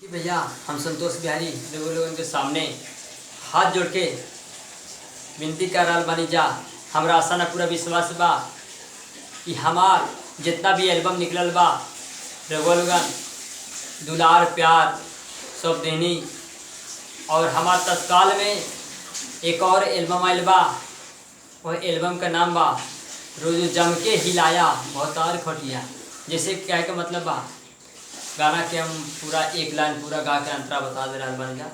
कि भैया हम संतोष बिहारी लोगों के सामने हाथ जोड़ के विनती कर रहा बानी जा। हमरा आशा न पूरा विश्वास बा कि हमार जितना भी एल्बम निकलल बा लोगन दुलार प्यार सब देनी। और हमार तत्काल में एक और एल्बम आयल बा, वह एल्बम का नाम बा रोज जम के हिलाया बहुतार खटिया। जैसे क्या का मतलब बा, गाना के हम पूरा एक लाइन पूरा गा के अंतरा बता दे रहा बन जा।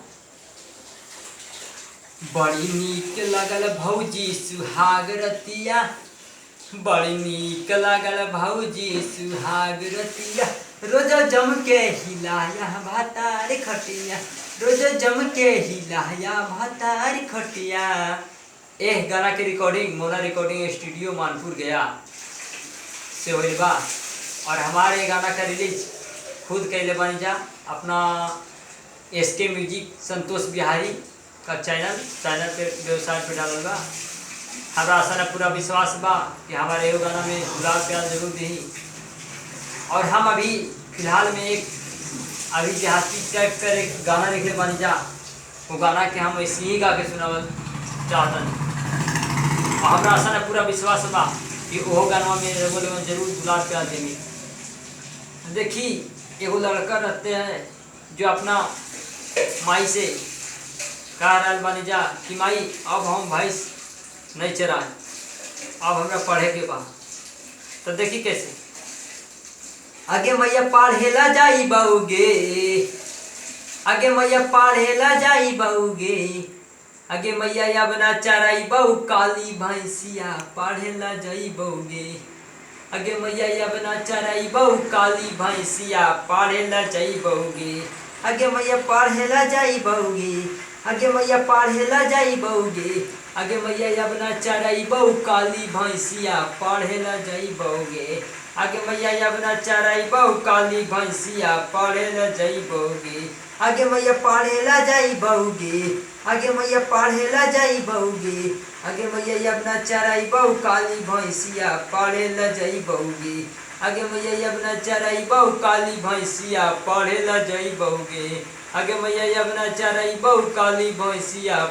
बड़ी नीक लगल भौजी सुहाग रतिया, बड़ी नीक लगल भौजी सुहाग रतिया, रोज जम के हिलाया भातार खटिया, रोज जम के हिलाया भातार खटिया। एह गाना के recording Mona recording studio Manpur गया से होइल बा। और हमारे गाना का रिलीज खुद कैले बन जा अपना SK म्यूजिक संतोष बिहारी का चैनल पे वेबसाइट पे डालल बा। हमारा आशा न पूरा विश्वास बा कि हमारे एगो गाना में गुलाब प्यार जरूर दी। और हम अभी फिलहाल में एक देहाती टाइप कर एक गाना लिखे बन जा, वो गाना के हम ऐसे ही गा के सुनावल चाहतन। और हमारा आशा न पूरा विश्वास बा कि वो गाना में लोग जरूर गुलाब प्यार देंगे। देखी एगो लड़का रहते हैं जो अपना माई से कह रहा बानी जा कि माई अब हम भैंस नहीं चराए, अब हमरा पढ़े के बा। तो देखी कैसे आगे मैया पढ़ेला जाई बउगे, आगे मैया पढ़ेला जाई बउगे, आगे मैया अब ना चराई बऊ काली भैंसिया पढ़ेला जाई बउगे, आगे मैया अब ना चराई बऊ काली भैंसिया पढ़ेला जाई बउगे, आगे मैया पढ़ेला जाई बउगे, आगे मैया पढ़ेला जाई बउगे, आगे मैया अब ना चराई बऊ काली भैंसिया पढ़ेला जाई बउगे, आगे मैया अब ना चराई बऊ काली भैंसिया पढ़ेला जाई बउगे, आगे मैया पढ़ेला जाई बउगे, आगे मैया पढ़ेला जाई बउगे, आगे मैया अब ना चराई बऊ काली भैंसिया पढ़ेला जाई बउगे, आगे मैया अब ना चराई बऊ काली भैंसिया पढ़ेला जाई बउगे, आगे मैया अब ना चराई बऊ काली भैंसिया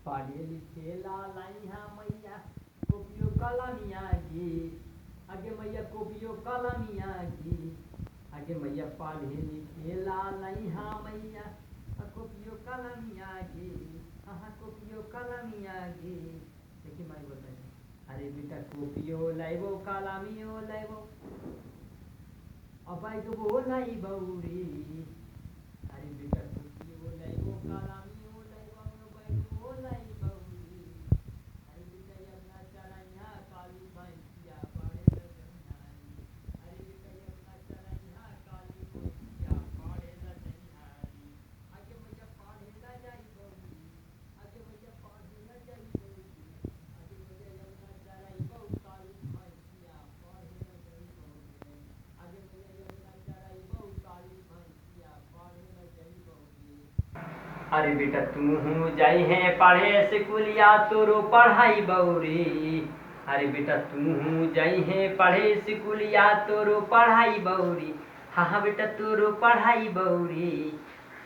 पढ़े लिखे लाइहा मैया कोपियो कलमिया गे, आगे मैया कोपियो कलमिया गे, आगे मैया पढ़े लिखे लाइहा मैया कोपियो कलमिया गे, हाँ कोपियो कलमिया गे। देखिए माई बोलता है अरे बेटा कोपियो लाइबो कलमियो लाइबो अब आई तो वो लाई बउरी, अरे बेटा कोपियो लाइबो कलमियो लाइबो अब आई तो वो लाई बउरी, अरे बेटा अब ना चराइहा काली भैंसिया पढ़ेला जइहारी, अरे बेटा अब ना चराइहा काली भैंसिया पढ़ेला जइहारी, आगे मैया पढ़ेला जाई बउरी, आगे मैया पढ़ेला जाई बउरी, आगे मैया अब ना चराई बऊ काली भैंसिया पढ़ेला जाई बउरी, आगे मैया अब ना चराई बऊ काली भैंसिया पढ़ेला जाई बउरी। अरे बेटा तू जाई है पढ़े स्कूलिया तोरो पढ़ाई बउरी, अरे बेटा तू जाई है पढ़े स्कूलिया तोरो पढ़ाई बउरी, हाँ बेटा तोरो पढ़ाई बउरी,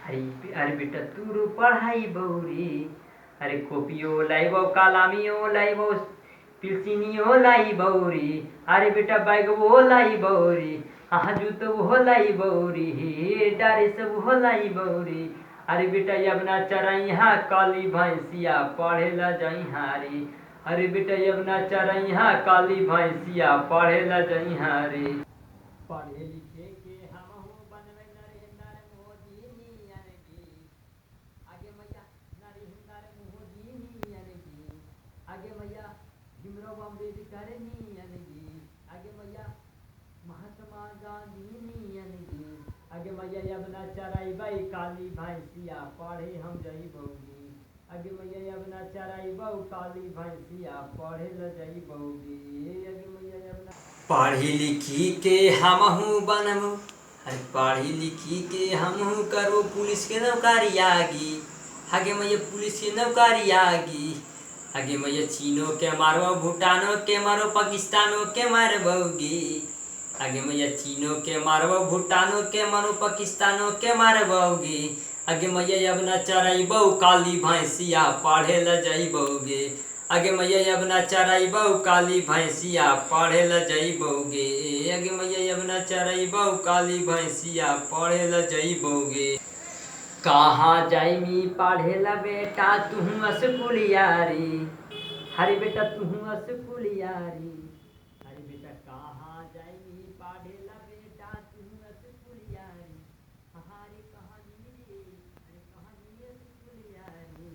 अरे बेटा तोरो पढ़ाई बउरी, अरे कोपियो लाइबो कलमियो लाइबो पिलसिनियो लाई बउरी, अरे बेटा बैगवो लाई बउरी, हाँ जूतो वो लाई बउरी, डारे सब हो लाई बउरी, अरे बेटा अब ना चराइहा काली भैंसिया पढ़ेला जइहारी, अरे बेटा अब ना चराइहा काली भैंसिया पढ़ेला जइहारी। पढ़े लिखे के हमहू बनबै नरेंद्र मोदी नियन गे, आगे मैया नरेंद्र मोदी नियन गे, आगे मैया भीमराव अम्बेडकर नियन गे, आगे मैया महात्मा गांधी नियन गे, आगे मैया अब ना चराई बई काली भैंसिया पढ़े हम जई बउगी, आगे मैया अब ना चराई बऊ काली भैंसिया पढ़ेला जाई बउगी, आगे मैया अब ना पढ़ी लिखी के हमहू बनमु, अरे पढ़ी लिखी के हमहू करो पुलिस के नौकरी आगी, आगे मैया पुलिस के नौकरी आगी, आगे मैया चीनो के मारो भूटानो के मारो पाकिस्तानो के मार बउगी, आगे मैया चीनों के मारबो, भूटानों के मानो, पाकिस्तानों के मारबोगे। आगे मैया अब न चराइबो, काली भैंसिया पढ़े ल जइबोगे। आगे मैया अब न चराइबो, काली भैंसिया पढ़े ल जइबोगे। आगे मैया अब न चराइबो, काली भैंसिया पढ़े ल जइबोगे। कहाँ जाइमी पढ़े ला बेटा तू स्कूलियारी, हरी बेटा तू स्कूलियारी। हरी बेटा कहाँ जाइमी पढ़े ला बेटा तू स्कूलियारी। हमारी कहानी रे, अरे कहानी स्कूलियारी।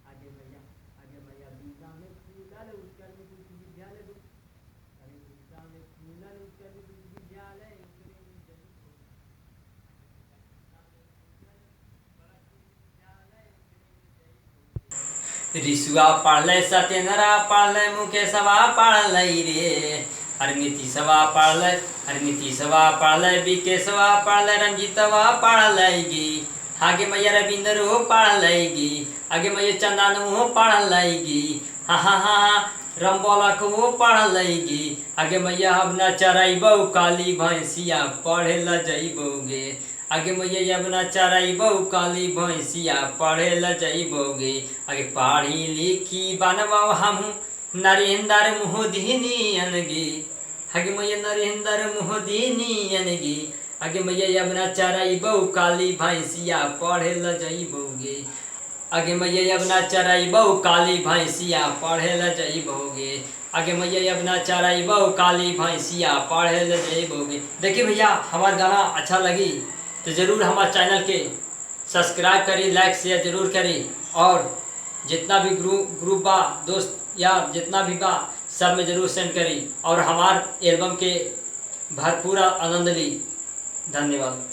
आगे मैया बीता में खुलल उत्तर विद्यालय, अरे बीता में खुलल उत्तर विद्यालय। ऋषुआ पढ़ल, सत्येंद्रा पढ़ल, मुकेशवा पढ़ल रे। अरे नीतीशवा पढ़ल, अरे नीतीशवा पढ़ल, विकेशवा पढ़ल, रंजीतवा पढ़ल गी। आगे मैया रविंद्र हो पढ़ल गी। आगे मैया चंदन हो पढ़ल गी। हाँ हाँ हाँ रमबोलक हो पढ़ल गी। आगे मैया अब न चराइबो, काली भैंसिया पढ़े ल जइबोगे। आगे मैया अब न चराइबो, काली भैंसिया पढ़े ल जइबोगे। आगे पढ़ी लिखी बनबो हमहू नरेंद्र मोदी अनगी। आगे मैया नरेंद्र मोदी अनगी। आगे मैया अब न चराइबो, काली भैंसिया पढ़े ल जइबोगे। आगे मैया अब न चराइबो, काली भैंसिया पढ़े ल जइबोगे। आगे मैया अब न चराइबो, काली भैंसिया पढ़े ल जइबोगे। देखिए भैया, हमारा गाना अच्छा लगी तो ज़रूर हमारे चैनल के सब्सक्राइब करी, लाइक शेयर जरूर करी। और जितना भी ग्रुप बा दोस्त या जितना भी बा सब में ज़रूर सेंड करी। और हमार एल्बम के भरपूर आनंद ली। धन्यवाद।